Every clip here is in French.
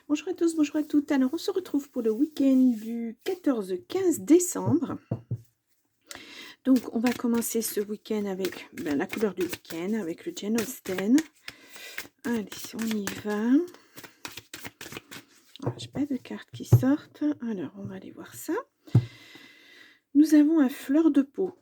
Bonjour à tous, bonjour à toutes. Alors, on se retrouve pour le week-end du 14-15 décembre. Donc, on va commencer ce week-end avec la couleur du week-end, avec le Jane Austen. Allez, on y va. J'ai pas de cartes qui sortent. Alors, on va aller voir ça. Nous avons un fleur de peau.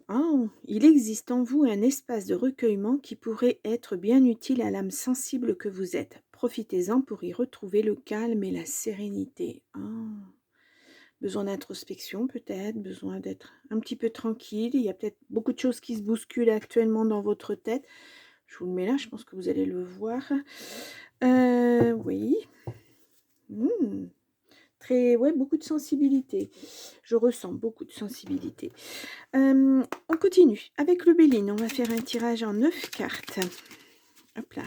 Il existe en vous un espace de recueillement qui pourrait être bien utile à l'âme sensible que vous êtes. Profitez-en pour y retrouver le calme et la sérénité. Besoin d'introspection peut-être, besoin d'être un petit peu tranquille. Il y a peut-être beaucoup de choses qui se bousculent actuellement dans votre tête. Je vous le mets là, je pense que vous allez le voir. Oui. Ouais, beaucoup de sensibilité. Je ressens beaucoup de sensibilité. On continue avec le Béline. On va faire un tirage en 9 cartes. Hop là.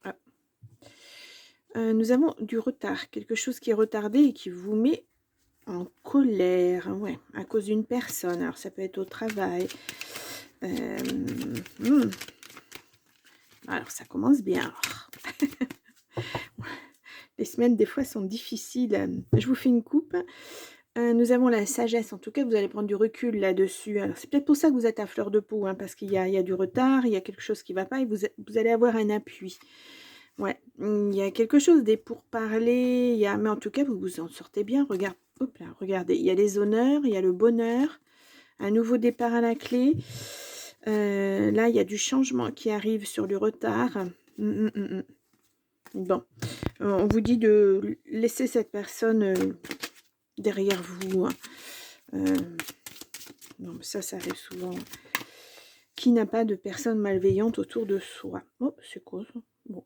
Hop. Nous avons du retard, quelque chose qui est retardé et qui vous met en colère, ouais, à cause d'une personne. Alors, ça peut être au travail. Alors, ça commence bien. Alors. Les semaines, des fois, sont difficiles. Je vous fais une coupe. Nous avons la sagesse. En tout cas, vous allez prendre du recul là-dessus. Alors, c'est peut-être pour ça que vous êtes à fleur de peau, parce qu'il y a du retard, il y a quelque chose qui ne va pas et vous allez avoir un appui. Ouais, il y a quelque chose des pourparlers, mais en tout cas, vous vous en sortez bien. Hop là, regardez, il y a les honneurs, il y a le bonheur, un nouveau départ à la clé. Là, il y a du changement qui arrive sur du retard. Bon, on vous dit de laisser cette personne derrière vous. Non, mais ça arrive souvent. Qui n'a pas de personnes malveillantes autour de soi? Oh, c'est quoi ça? Bon.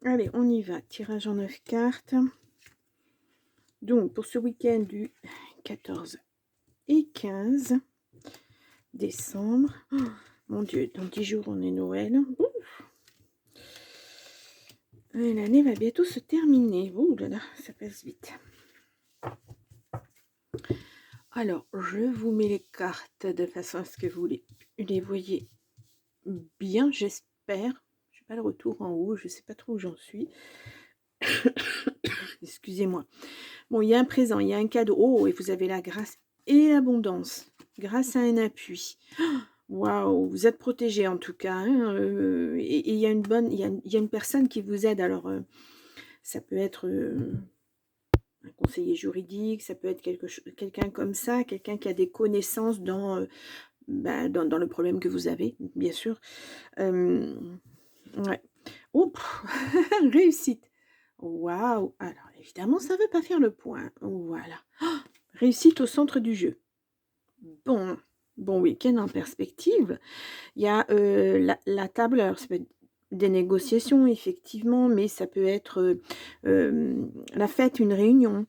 Allez, on y va. Tirage en 9 cartes. Donc, pour ce week-end du 14 et 15 décembre. Oh, mon Dieu, dans 10 jours, on est Noël. L'année va bientôt se terminer. Ouh là là, ça passe vite. Alors, je vous mets les cartes de façon à ce que vous les voyez bien, j'espère. Je n'ai pas le retour en haut, je ne sais pas trop où j'en suis. Excusez-moi. Bon, il y a un présent, il y a un cadeau. Oh, et vous avez la grâce et l'abondance grâce à un appui. Waouh, vous êtes protégé en tout cas. Et il y a une personne qui vous aide. Alors, ça peut être un conseiller juridique, ça peut être quelqu'un comme ça, quelqu'un qui a des connaissances dans le problème que vous avez, bien sûr. Ouais. Oh, réussite. Waouh. Alors, évidemment, ça ne veut pas faire le point. Voilà. Oh, réussite au centre du jeu. Bon week-end en perspective. Il y a la table. Alors, ça peut être des négociations, effectivement, mais ça peut être la fête, une réunion.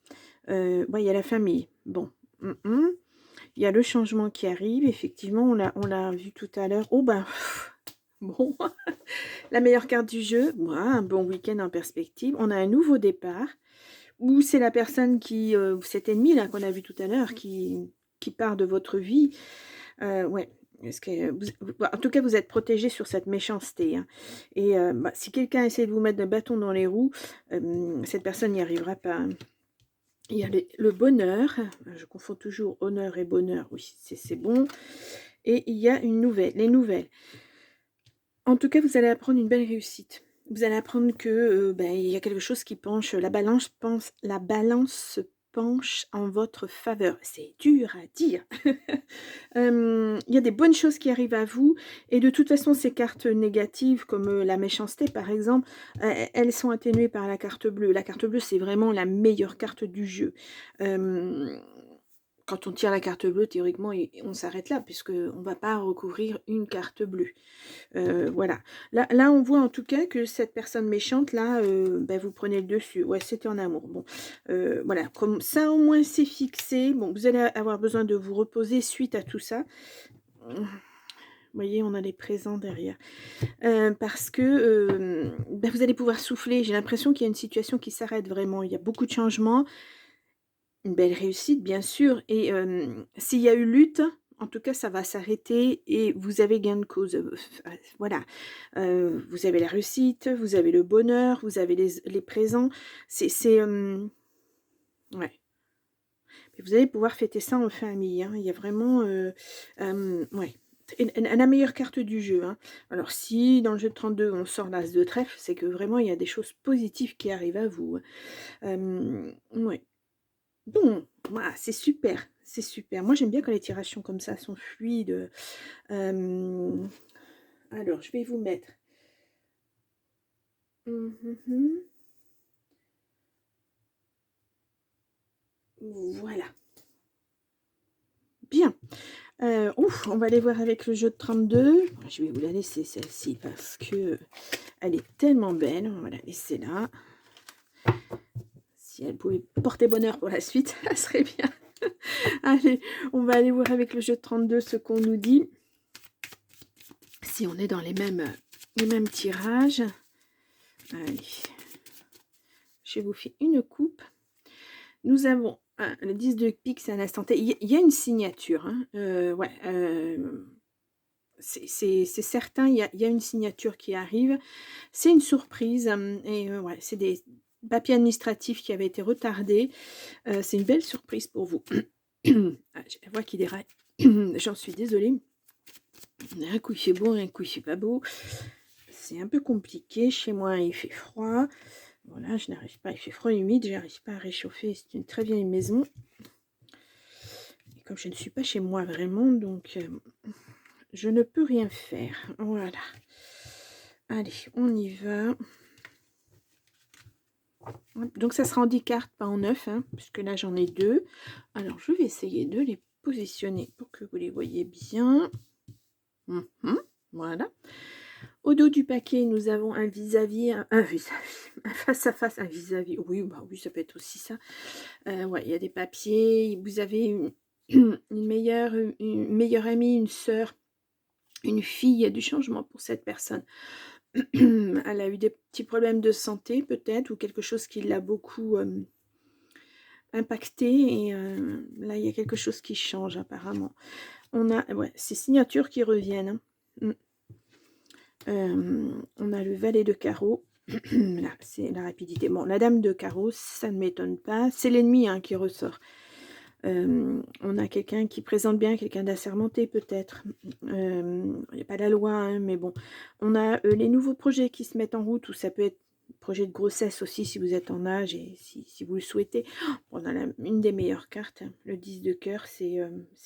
Il y a la famille. Bon. Il y a le changement qui arrive. Effectivement, on l'a vu tout à l'heure. Oh, bon. La meilleure carte du jeu. Un bon week-end en perspective. On a un nouveau départ. Ou c'est la personne cet ennemi là qu'on a vu tout à l'heure, qui part de votre vie. Ouais. En tout cas, vous êtes protégé sur cette méchanceté. Et si quelqu'un essaie de vous mettre un bâton dans les roues, cette personne n'y arrivera pas. Il y a le bonheur. Je confonds toujours honneur et bonheur. Oui, c'est bon. Et il y a les nouvelles. En tout cas, vous allez apprendre une belle réussite. Vous allez apprendre que il y a quelque chose qui penche. La balance se penche en votre faveur. C'est dur à dire. Il y a des bonnes choses qui arrivent à vous. Et de toute façon, ces cartes négatives, comme la méchanceté par exemple, elles sont atténuées par la carte bleue. La carte bleue, c'est vraiment la meilleure carte du jeu. Quand on tire la carte bleue, théoriquement, on s'arrête là, puisqu'on ne va pas recouvrir une carte bleue. Voilà. Là, on voit en tout cas que cette personne méchante, là, vous prenez le dessus. Ouais, c'était en amour. Bon, voilà. Comme ça, au moins, c'est fixé. Bon, vous allez avoir besoin de vous reposer suite à tout ça. Vous voyez, on a les présents derrière. Parce que vous allez pouvoir souffler. J'ai l'impression qu'il y a une situation qui s'arrête vraiment. Il y a beaucoup de changements. Une belle réussite, bien sûr. Et s'il y a eu lutte, En tout cas, ça va s'arrêter et vous avez gain de cause. Voilà. Vous avez la réussite, vous avez le bonheur, vous avez les présents. Ouais. Et vous allez pouvoir fêter ça en famille, hein. Il y a vraiment, ouais, la meilleure carte du jeu, hein. Alors si dans le jeu de 32 on sort l'as de trèfle, c'est que vraiment il y a des choses positives qui arrivent à vous, hein. Ouais. Bon, voilà, c'est super, c'est super. Moi j'aime bien quand les tirages sont comme ça, sont fluides. Hem, alors je vais vous mettre voilà, bien. Ouf, on va aller voir avec le jeu de 32. Je vais vous la laisser celle-ci parce que elle est tellement belle. On va la laisser là. Si elle pouvait porter bonheur pour la suite, ça serait bien. Allez, on va aller voir avec le jeu de 32 ce qu'on nous dit. Si on est dans les mêmes tirages. Allez. Je vous fais une coupe. Nous avons le 10 de pique, c'est à l'instant T. Il y a une signature. Hein. Ouais. C'est certain, il y a une signature qui arrive. C'est une surprise. Et ouais, c'est des papiers administratifs qui avaient été retardés. C'est une belle surprise pour vous. Ah, j'ai la voix qui déraille. J'en suis désolée. Un coup il fait beau, un coup il fait pas beau. C'est un peu compliqué. Chez moi, il fait froid. Voilà, je n'arrive pas. Il fait froid et humide. Je n'arrive pas à réchauffer. C'est une très vieille maison. Et comme je ne suis pas chez moi vraiment, donc je ne peux rien faire. Voilà. Allez, on y va. Donc ça sera en 10 cartes, pas en 9, hein, puisque là j'en ai 2. Alors je vais essayer de les positionner pour que vous les voyez bien. Voilà. Au dos du paquet, nous avons un vis-à-vis, un vis-à-vis, un face-à-face, un vis-à-vis. Oui, bah oui, ça peut être aussi ça. Ouais, il y a des papiers. Vous avez une meilleure amie, une sœur, une fille. Il y a du changement pour cette personne. Elle a eu des petits problèmes de santé peut-être, ou quelque chose qui l'a beaucoup impacté. Et là, il y a quelque chose qui change apparemment. On a ces signatures qui reviennent. Hein. On a le valet de carreau. Là, c'est la rapidité. Bon, la dame de carreau, ça ne m'étonne pas. C'est l'ennemi hein, qui ressort. On a quelqu'un qui présente bien, quelqu'un d'assermenté peut-être. Il n'y a pas la loi, hein, mais bon. On a les nouveaux projets qui se mettent en route, ou ça peut être projet de grossesse aussi si vous êtes en âge et si vous le souhaitez. On a une des meilleures cartes, hein. Le 10 de cœur, c'est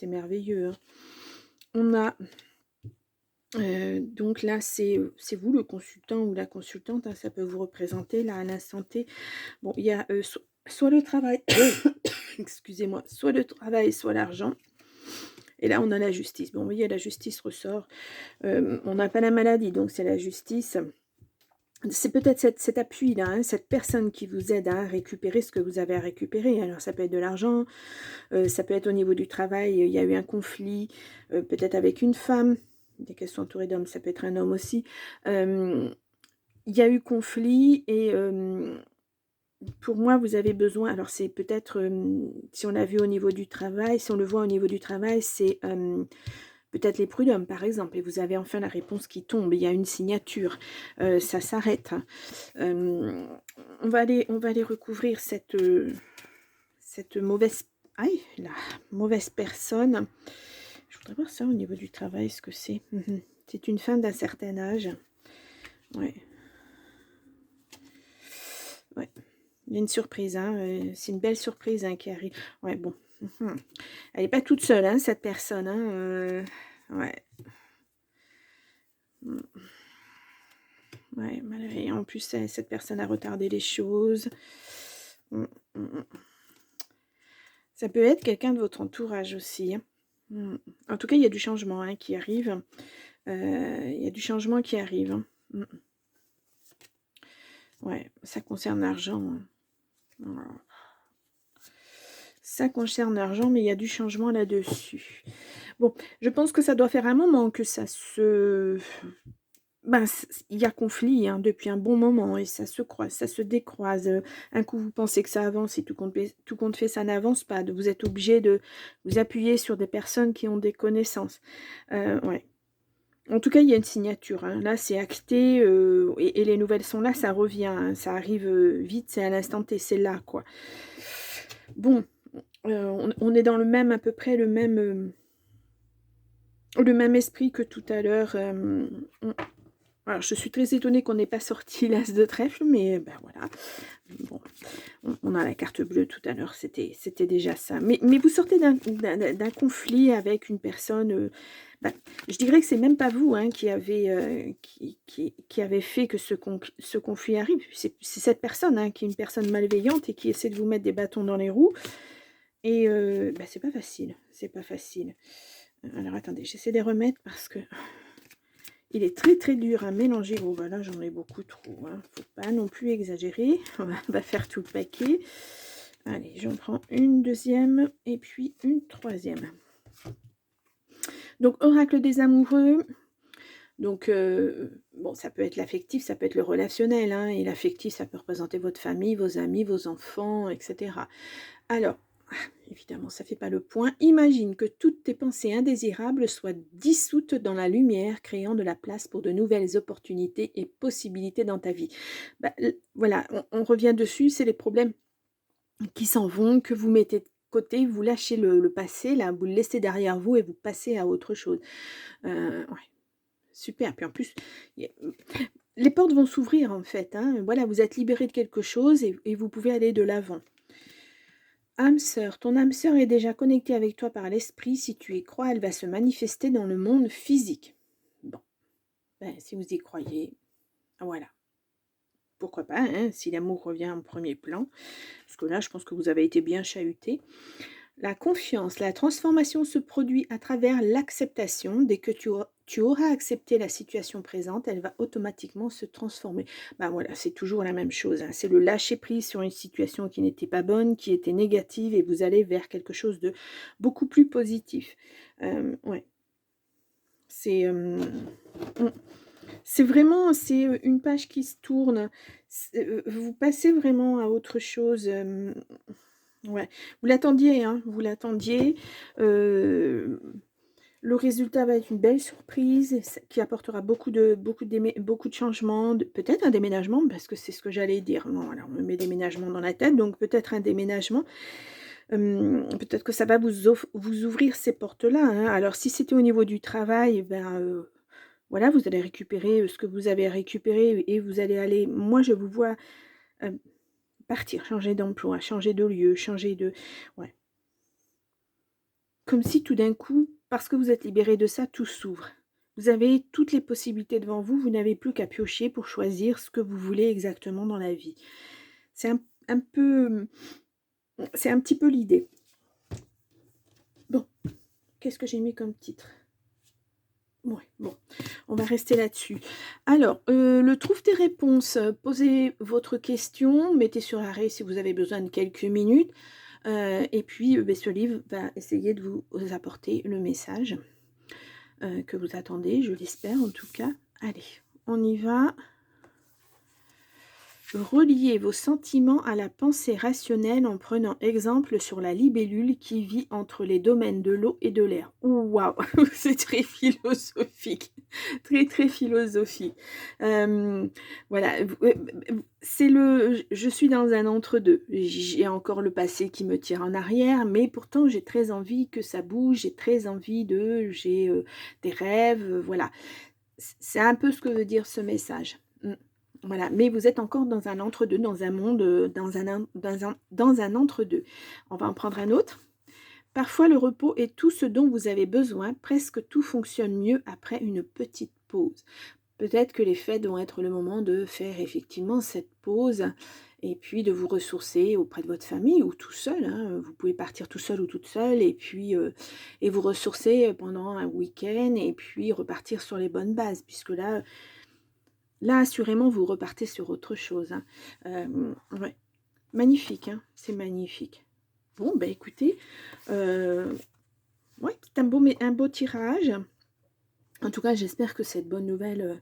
merveilleux. Hein. On a... donc là, c'est vous le consultant ou la consultante, hein, ça peut vous représenter là à l'instant T. Bon, il y a soit le travail, excusez-moi, soit le travail, soit l'argent. Et là, on a la justice. Bon, vous voyez, la justice ressort. On n'a pas la maladie, donc c'est la justice. C'est peut-être cet appui-là, hein, cette personne qui vous aide à récupérer ce que vous avez à récupérer. Alors, ça peut être de l'argent, ça peut être au niveau du travail, il y a eu un conflit, peut-être avec une femme. Dès qu'elles sont entourées d'hommes, ça peut être un homme aussi. Il y a eu conflit et pour moi, vous avez besoin, alors c'est peut-être, si on l'a vu au niveau du travail, si on le voit au niveau du travail, c'est peut-être les prud'hommes par exemple, et vous avez enfin la réponse qui tombe, il y a une signature, ça s'arrête. On va aller recouvrir cette mauvaise, aïe, la mauvaise personne. Je voudrais voir ça au niveau du travail, ce que c'est. C'est une femme d'un certain âge. Ouais. Ouais. Il y a une surprise, hein. C'est une belle surprise hein, qui arrive. Ouais, bon. Elle n'est pas toute seule, hein, cette personne. Hein. Ouais. Ouais, et en plus, cette personne a retardé les choses. Ça peut être quelqu'un de votre entourage aussi. Hein. En tout cas, il y a du changement hein, qui arrive. Il y a du changement qui arrive. Hein. Ouais, ça concerne l'argent. Hein. Ça concerne l'argent, mais il y a du changement là-dessus. Bon, je pense que ça doit faire un moment que ça se Ben, il y a conflit, hein, depuis un bon moment et ça se croise, ça se décroise. Un coup, vous pensez que ça avance et tout compte fait, ça n'avance pas. Vous êtes obligé de vous appuyer sur des personnes qui ont des connaissances. Ouais. En tout cas, il y a une signature, hein. Là, c'est acté, et les nouvelles sont là, ça revient, hein, ça arrive, vite, c'est à l'instant T, c'est là, quoi. Bon, on est dans le même à peu près le même esprit que tout à l'heure, alors je suis très étonnée qu'on n'ait pas sorti l'as de trèfle, mais ben, voilà. Bon, on a la carte bleue tout à l'heure, c'était déjà ça. Mais vous sortez d'un conflit avec une personne, bah, je dirais que c'est même pas vous, hein, qui avez fait que ce conflit arrive. C'est cette personne, hein, qui est une personne malveillante et qui essaie de vous mettre des bâtons dans les roues et bah, c'est pas facile, c'est pas facile. Alors attendez, j'essaie de les remettre parce que il est très très dur à mélanger. Oh voilà, j'en ai beaucoup trop, hein. Faut pas non plus exagérer. On va faire tout le paquet. Allez, j'en prends une deuxième et puis une troisième. Donc, oracle des amoureux. Donc, bon, ça peut être l'affectif, ça peut être le relationnel, hein, et l'affectif, ça peut représenter votre famille, vos amis, vos enfants, etc. Alors, évidemment, ça ne fait pas le point. Imagine que toutes tes pensées indésirables soient dissoutes dans la lumière, créant de la place pour de nouvelles opportunités et possibilités dans ta vie. Bah, voilà, on revient dessus, c'est les problèmes qui s'en vont, que vous mettez de côté, vous lâchez le passé, là, vous le laissez derrière vous et vous passez à autre chose. Ouais, super. Puis en plus, les portes vont s'ouvrir en fait, hein. Voilà, vous êtes libéré de quelque chose et vous pouvez aller de l'avant. Âme sœur, ton âme sœur est déjà connectée avec toi par l'esprit. Si tu y crois, elle va se manifester dans le monde physique. Bon, ben, si vous y croyez, voilà. Pourquoi pas, hein, si l'amour revient en premier plan. Parce que là, je pense que vous avez été bien chahuté. La confiance, la transformation se produit à travers l'acceptation. Dès que tu auras accepté la situation présente, elle va automatiquement se transformer. Ben voilà, c'est toujours la même chose, hein. C'est le lâcher prise sur une situation qui n'était pas bonne, qui était négative, et vous allez vers quelque chose de beaucoup plus positif. Ouais, c'est vraiment, c'est une page qui se tourne. Vous passez vraiment à autre chose. Ouais, vous l'attendiez, hein, vous l'attendiez. Heu, le résultat va être une belle surprise qui apportera beaucoup de changements, peut-être un déménagement, parce que c'est ce que j'allais dire. Bon, alors on me met déménagement dans la tête, donc peut-être un déménagement. Peut-être que ça va vous ouvrir ces portes-là, hein. Alors si c'était au niveau du travail, ben, voilà, vous allez récupérer, ce que vous avez récupéré et vous allez aller, moi je vous vois, heu, partir, changer d'emploi, changer de lieu, changer de, ouais. Comme si tout d'un coup, parce que vous êtes libéré de ça, tout s'ouvre. Vous avez toutes les possibilités devant vous, vous n'avez plus qu'à piocher pour choisir ce que vous voulez exactement dans la vie. C'est un peu, c'est un petit peu l'idée. Bon, qu'est-ce que j'ai mis comme titre? Ouais, bon, on va rester là-dessus. Alors, le trouve tes réponses, posez votre question, mettez sur arrêt si vous avez besoin de quelques minutes, et puis, beh, ce livre va essayer de vous apporter le message que vous attendez, je l'espère en tout cas. Allez, on y va. Reliez vos sentiments à la pensée rationnelle en prenant exemple sur la libellule qui vit entre les domaines de l'eau et de l'air. Waouh, c'est très philosophique, très très philosophique. Voilà, c'est je suis dans un entre-deux. J'ai encore le passé qui me tire en arrière, mais pourtant j'ai très envie que ça bouge, j'ai des rêves, voilà. C'est un peu ce que veut dire ce message. Voilà, mais vous êtes encore dans un entre-deux, dans un monde, dans un entre-deux. On va en prendre un autre. Parfois, le repos est tout ce dont vous avez besoin. Presque tout fonctionne mieux après une petite pause. Peut-être que les fêtes vont être le moment de faire effectivement cette pause et puis de vous ressourcer auprès de votre famille ou tout seul, hein. Vous pouvez partir tout seul ou toute seule et puis et vous ressourcer pendant un week-end et puis repartir sur les bonnes bases, puisque là, assurément, vous repartez sur autre chose, hein. Ouais. Magnifique, hein, c'est magnifique. Bon, bah écoutez, ouais, c'est un beau tirage. En tout cas, j'espère que cette bonne nouvelle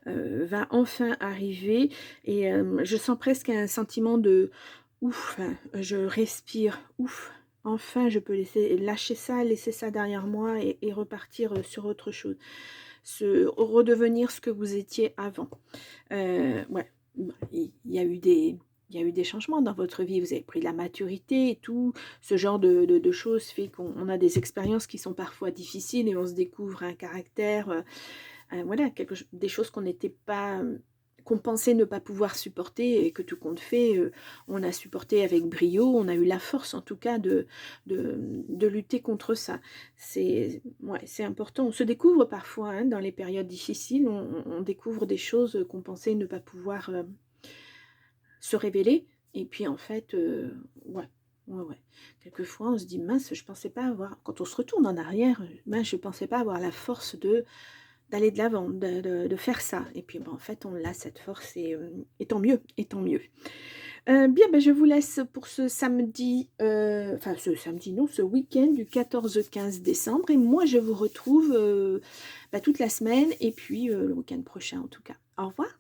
va enfin arriver et je sens presque un sentiment de: «Ouf, je respire, ouf, enfin je peux lâcher ça, laisser ça derrière moi et repartir, sur autre chose». Redevenir ce que vous étiez avant. Ouais, bah, il y a eu des changements dans votre vie, vous avez pris de la maturité et tout. Ce genre de choses fait qu'on a des expériences qui sont parfois difficiles et on se découvre un caractère, voilà, des choses qu'on n'était pas, qu'on pensait ne pas pouvoir supporter et que tout compte fait, on a supporté avec brio. On a eu la force en tout cas de lutter contre ça. Ouais, c'est important. On se découvre parfois, hein, dans les périodes difficiles, on découvre des choses qu'on pensait ne pas pouvoir, se révéler et puis en fait, ouais, ouais, ouais. Quelquefois on se dit: «Mince, je pensais pas avoir», quand on se retourne en arrière, «Mince, je pensais pas avoir la force d'aller de l'avant, de faire ça» et puis, bah, en fait, on l'a cette force et tant mieux et tant mieux. Bien, ben je vous laisse pour ce samedi, enfin ce samedi non, ce week-end du 14-15 décembre et moi je vous retrouve, bah, toute la semaine et puis, le week-end prochain en tout cas. Au revoir.